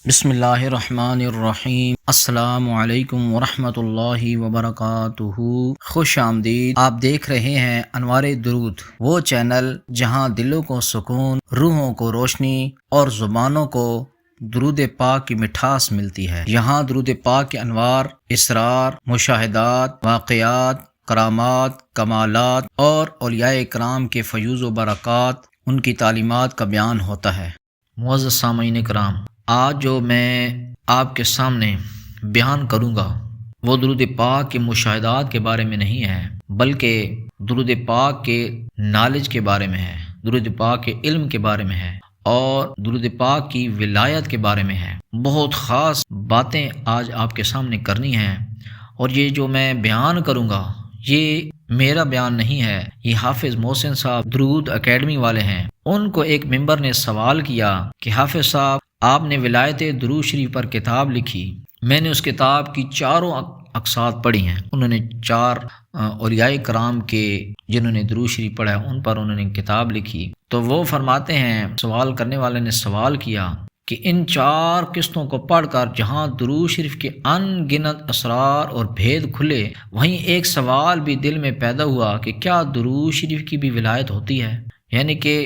بسم اللہ الرحمن الرحیم۔ السلام علیکم ورحمۃ اللہ وبرکاتہ۔ خوش آمدید۔ آپ دیکھ رہے ہیں انوار درود، وہ چینل جہاں دلوں کو سکون، روحوں کو روشنی اور زبانوں کو درود پاک کی مٹھاس ملتی ہے۔ یہاں درود پاک کے انوار، اسرار، مشاہدات، واقعات، کرامات، کمالات اور اولیاء کرام کے فیوز و برکات، ان کی تعلیمات کا بیان ہوتا ہے۔ معزز سامعین کرام، آج جو میں آپ کے سامنے بیان کروں گا وہ درود پاک کے مشاہدات کے بارے میں نہیں ہے، بلکہ درود پاک کے نالج کے بارے میں ہے، درود پاک کے علم کے بارے میں ہے اور درود پاک کی ولایت کے بارے میں ہے۔ بہت خاص باتیں آج آپ کے سامنے کرنی ہیں، اور یہ جو میں بیان کروں گا یہ میرا بیان نہیں ہے، یہ حافظ محسن صاحب درود اکیڈمی والے ہیں۔ ان کو ایک ممبر نے سوال کیا کہ حافظ صاحب، آپ نے ولایت درود شریف پر کتاب لکھی، میں نے اس کتاب کی چاروں اقساط پڑھی ہیں۔ انہوں نے 4 اولیاء کرام کے جنہوں نے درود شریف پڑھا ہے ان پر انہوں نے کتاب لکھی۔ تو وہ فرماتے ہیں، سوال کرنے والے نے سوال کیا کہ ان 4 قسطوں کو پڑھ کر جہاں درود شریف کے ان گنت اسرار اور بھید کھلے، وہیں ایک سوال بھی دل میں پیدا ہوا کہ کیا درود شریف کی بھی ولایت ہوتی ہے؟ یعنی کہ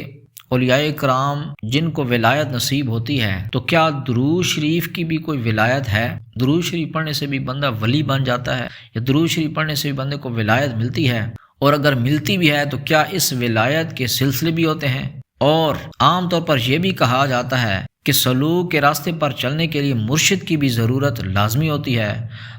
اولیاء کرام جن کو ولایت نصیب ہوتی ہے، تو کیا درود شریف کی بھی کوئی ولایت ہے؟ درود شریف پڑھنے سے بھی بندہ ولی بن جاتا ہے، یا درود شریف پڑھنے سے بھی بندے کو ولایت ملتی ہے؟ اور اگر ملتی بھی ہے تو کیا اس ولایت کے سلسلے بھی ہوتے ہیں؟ اور عام طور پر یہ بھی کہا جاتا ہے کہ سلوک کے راستے پر چلنے کے لیے مرشد کی بھی ضرورت لازمی ہوتی ہے،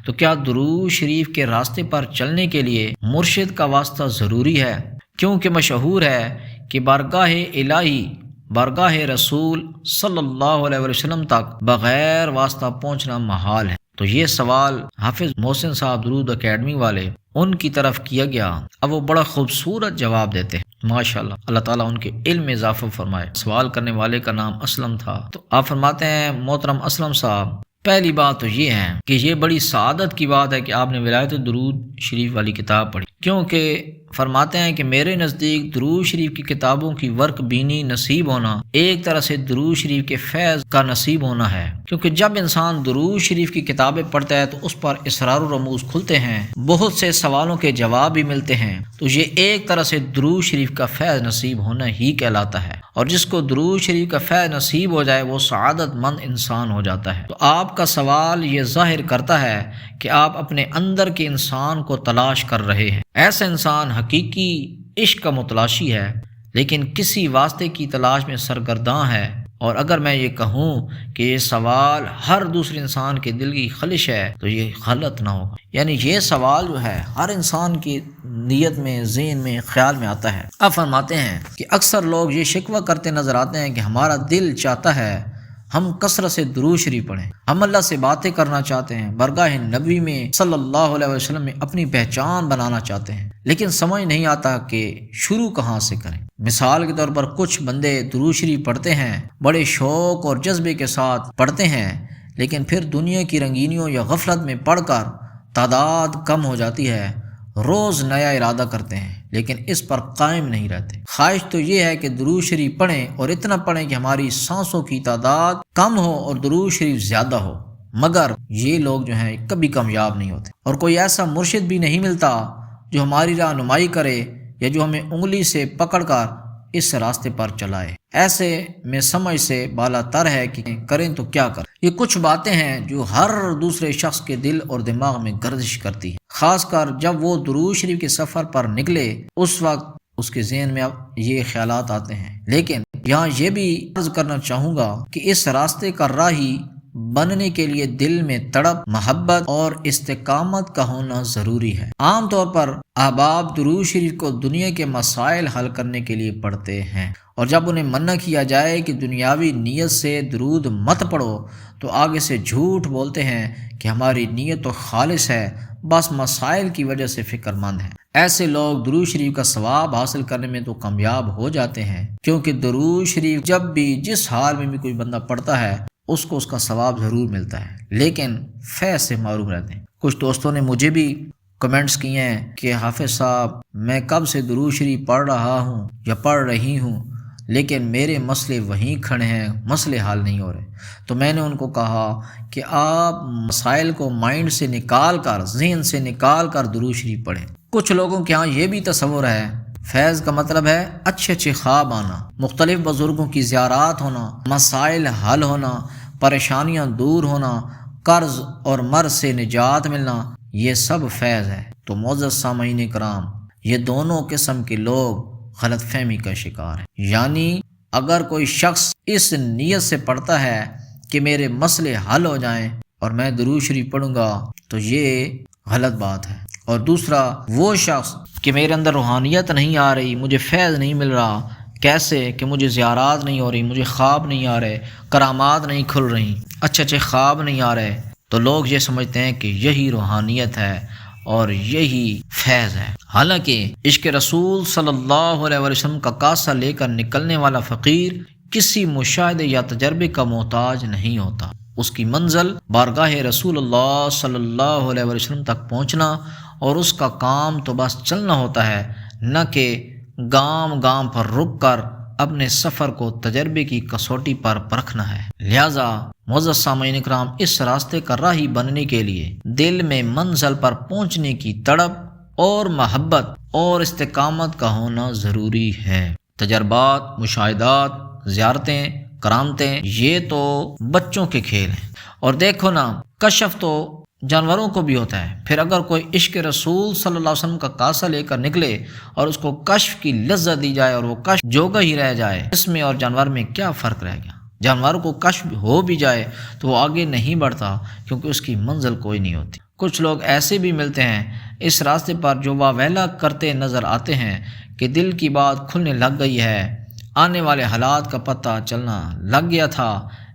تو کیا درود شریف کے راستے پر چلنے کے لیے مرشد کا واسطہ ضروری ہے؟ کیونکہ مشہور ہے کہ بارگاہ الہی، بارگاہ رسول صلی اللہ علیہ وسلم تک بغیر واسطہ پہنچنا محال ہے۔ تو یہ سوال حافظ محسن صاحب درود اکیڈمی والے ان کی طرف کیا گیا۔ اب وہ بڑا خوبصورت جواب دیتے ہیں، ماشاءاللہ، اللہ تعالیٰ ان کے علم میں اضافہ فرمائے۔ سوال کرنے والے کا نام اسلم تھا، تو آپ فرماتے ہیں، محترم اسلم صاحب، پہلی بات تو یہ ہے کہ یہ بڑی سعادت کی بات ہے کہ آپ نے ولایت درود شریف والی کتاب پڑھی، کیونکہ فرماتے ہیں کہ میرے نزدیک درود شریف کی کتابوں کی ورق بینی نصیب ہونا ایک طرح سے درود شریف کے فیض کا نصیب ہونا ہے، کیونکہ جب انسان درود شریف کی کتابیں پڑھتا ہے تو اس پر اسرار و رموز کھلتے ہیں، بہت سے سوالوں کے جواب بھی ملتے ہیں، تو یہ ایک طرح سے درود شریف کا فیض نصیب ہونا ہی کہلاتا ہے۔ اور جس کو درود شریف کا فیض نصیب ہو جائے وہ سعادت مند انسان ہو جاتا ہے۔ تو آپ کا سوال یہ ظاہر کرتا ہے کہ آپ اپنے اندر کے انسان کو تلاش کر رہے ہیں۔ ایسا انسان حقیقی عشق کا متلاشی ہے، لیکن کسی واسطے کی تلاش میں سرگرداں ہے۔ اور اگر میں یہ کہوں کہ یہ سوال ہر دوسرے انسان کے دل کی خواہش ہے تو یہ غلط نہ ہوگا، یعنی یہ سوال جو ہے ہر انسان کی نیت میں، ذہن میں، خیال میں آتا ہے۔ اب فرماتے ہیں کہ اکثر لوگ یہ شکوہ کرتے نظر آتے ہیں کہ ہمارا دل چاہتا ہے ہم کثرت سے درود شریف پڑھیں، ہم اللہ سے باتیں کرنا چاہتے ہیں، برگاہ نبوی میں صلی اللہ علیہ وسلم میں اپنی پہچان بنانا چاہتے ہیں، لیکن سمجھ نہیں آتا کہ شروع کہاں سے کریں۔ مثال کے طور پر کچھ بندے درود شریف پڑھتے ہیں، بڑے شوق اور جذبے کے ساتھ پڑھتے ہیں، لیکن پھر دنیا کی رنگینیوں یا غفلت میں پڑھ کر تعداد کم ہو جاتی ہے، روز نیا ارادہ کرتے ہیں لیکن اس پر قائم نہیں رہتے۔ خواہش تو یہ ہے کہ درود شریف پڑھیں اور اتنا پڑھیں کہ ہماری سانسوں کی تعداد کم ہو اور درود شریف زیادہ ہو، مگر یہ لوگ جو ہیں کبھی کامیاب نہیں ہوتے، اور کوئی ایسا مرشد بھی نہیں ملتا جو ہماری رہنمائی کرے یا جو ہمیں انگلی سے پکڑ کر اس راستے پر چلائے۔ ایسے میں سمجھ سے بالا تر ہے کہ کریں تو کیا کریں۔ یہ کچھ باتیں ہیں جو ہر دوسرے شخص کے دل اور دماغ میں گردش کرتی ہے، خاص کر جب وہ درود شریف کے سفر پر نکلے، اس وقت اس کے ذہن میں یہ خیالات آتے ہیں۔ لیکن یہاں یہ بھی عرض کرنا چاہوں گا کہ اس راستے کا راہی بننے کے لیے دل میں تڑپ، محبت اور استقامت کا ہونا ضروری ہے۔ عام طور پر احباب درود شریف کو دنیا کے مسائل حل کرنے کے لیے پڑھتے ہیں، اور جب انہیں منع کیا جائے کہ دنیاوی نیت سے درود مت پڑھو تو آگے سے جھوٹ بولتے ہیں کہ ہماری نیت تو خالص ہے، بس مسائل کی وجہ سے فکر مند ہیں۔ ایسے لوگ درود شریف کا ثواب حاصل کرنے میں تو کامیاب ہو جاتے ہیں، کیونکہ درود شریف جب بھی جس حال میں بھی کوئی بندہ پڑھتا ہے اس کو اس کا ثواب ضرور ملتا ہے، لیکن فیض سے محروم رہتے ہیں۔ کچھ دوستوں نے مجھے بھی کمنٹس کیے ہیں کہ حافظ صاحب، میں کب سے درود شریف پڑھ رہا ہوں یا پڑھ رہی ہوں، لیکن میرے مسئلے وہیں کھڑے ہیں، مسئلے حل نہیں ہو رہے۔ تو میں نے ان کو کہا کہ آپ مسائل کو مائنڈ سے نکال کر، ذہن سے نکال کر درود شریف پڑھیں۔ کچھ لوگوں کے ہاں یہ بھی تصور ہے فیض کا مطلب ہے اچھے اچھے خواب آنا، مختلف بزرگوں کی زیارات ہونا، مسائل حل ہونا، پریشانیاں دور ہونا، قرض اور مرض سے نجات ملنا، یہ سب فیض ہے۔ تو معزز سامعین کرام، یہ دونوں قسم کے لوگ غلط فہمی کا شکار ہیں۔ یعنی اگر کوئی شخص اس نیت سے پڑھتا ہے کہ میرے مسئلے حل ہو جائیں اور میں درود شریف پڑھوں گا تو یہ غلط بات ہے۔ اور دوسرا، وہ شخص کہ میرے اندر روحانیت نہیں آ رہی، مجھے فیض نہیں مل رہا، کیسے کہ مجھے زیارات نہیں ہو رہی، مجھے خواب نہیں آ رہے، کرامات نہیں کھل رہی، اچھے اچھے خواب نہیں آ رہے، تو لوگ یہ سمجھتے ہیں کہ یہی روحانیت ہے اور یہی فیض ہے۔ حالانکہ عشق رسول صلی اللہ علیہ وسلم کا کاسہ لے کر نکلنے والا فقیر کسی مشاہدے یا تجربے کا محتاج نہیں ہوتا۔ اس کی منزل بارگاہ رسول اللہ صلی اللہ علیہ وسلم تک پہنچنا، اور اس کا کام تو بس چلنا ہوتا ہے، نہ کہ گام گام پر رک کر اپنے سفر کو تجربے کی کسوٹی پر پرکھنا ہے۔ لہذا معزز سامعین اکرام، اس راستے کا راہی بننے کے لیے دل میں منزل پر پہنچنے کی تڑپ اور محبت اور استقامت کا ہونا ضروری ہے۔ تجربات، مشاہدات، زیارتیں، کرامتیں، یہ تو بچوں کے کھیل ہیں۔ اور دیکھو نا، کشف تو جانوروں کو بھی ہوتا ہے۔ پھر اگر کوئی عشق رسول صلی اللہ علیہ وسلم کا کاسہ لے کر نکلے اور اس کو کشف کی لذت دی جائے اور وہ کشف جوگا ہی رہ جائے، اس میں اور جانور میں کیا فرق رہ گیا؟ جانور کو کشف ہو بھی جائے تو وہ آگے نہیں بڑھتا، کیونکہ اس کی منزل کوئی نہیں ہوتی۔ کچھ لوگ ایسے بھی ملتے ہیں اس راستے پر جو واویلا کرتے نظر آتے ہیں کہ دل کی بات کھلنے لگ گئی ہے، آنے والے حالات کا پتہ چلنا لگ گیا تھا،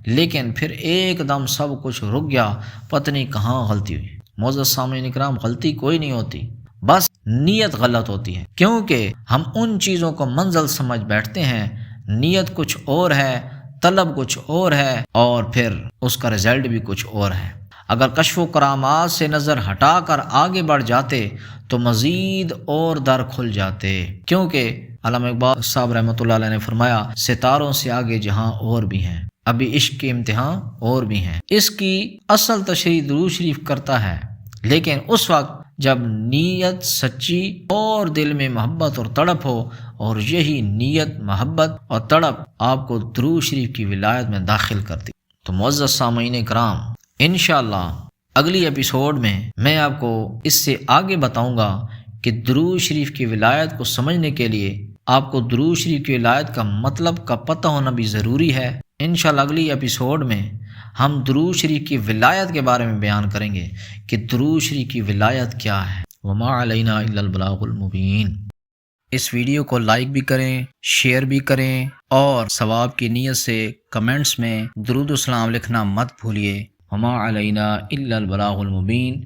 لیکن پھر ایک دم سب کچھ رک گیا، پتہ نہیں کہاں غلطی ہوئی۔ معزز سامعین اکرام، غلطی کوئی نہیں ہوتی، بس نیت غلط ہوتی ہے، کیونکہ ہم ان چیزوں کو منزل سمجھ بیٹھتے ہیں، نیت کچھ اور ہے، طلب کچھ اور ہے، اور پھر اس کا رزلٹ بھی کچھ اور ہے۔ اگر کشف و کرامات سے نظر ہٹا کر آگے بڑھ جاتے تو مزید اور در کھل جاتے، کیونکہ علامہ اقبال صاحب رحمۃ اللہ علیہ نے فرمایا، ستاروں سے آگے جہاں اور بھی ہیں، ابھی عشق کے امتحان اور بھی ہیں۔ اس کی اصل تشریح درود شریف کرتا ہے، لیکن اس وقت جب نیت سچی اور دل میں محبت اور تڑپ ہو، اور یہی نیت، محبت اور تڑپ آپ کو درود شریف کی ولایت میں داخل کرتی۔ تو معزز سامعین کرام، انشاءاللہ اگلی ایپیسوڈ میں آپ کو اس سے آگے بتاؤں گا کہ درود شریف کی ولایت کو سمجھنے کے لیے آپ کو درود شریف کی ولایت کا مطلب کا پتہ ہونا بھی ضروری ہے۔ انشاءاللہ اگلی ایپیسوڈ میں ہم درود شریف کی ولایت کے بارے میں بیان کریں گے کہ درود شریف کی ولایت کیا ہے۔ وما علینا الا البلاغ المبین۔ اس ویڈیو کو لائک بھی کریں، شیئر بھی کریں، اور ثواب کی نیت سے کمنٹس میں درود و سلام لکھنا مت بھولیے۔ وما علینا الا البلاغ المبین۔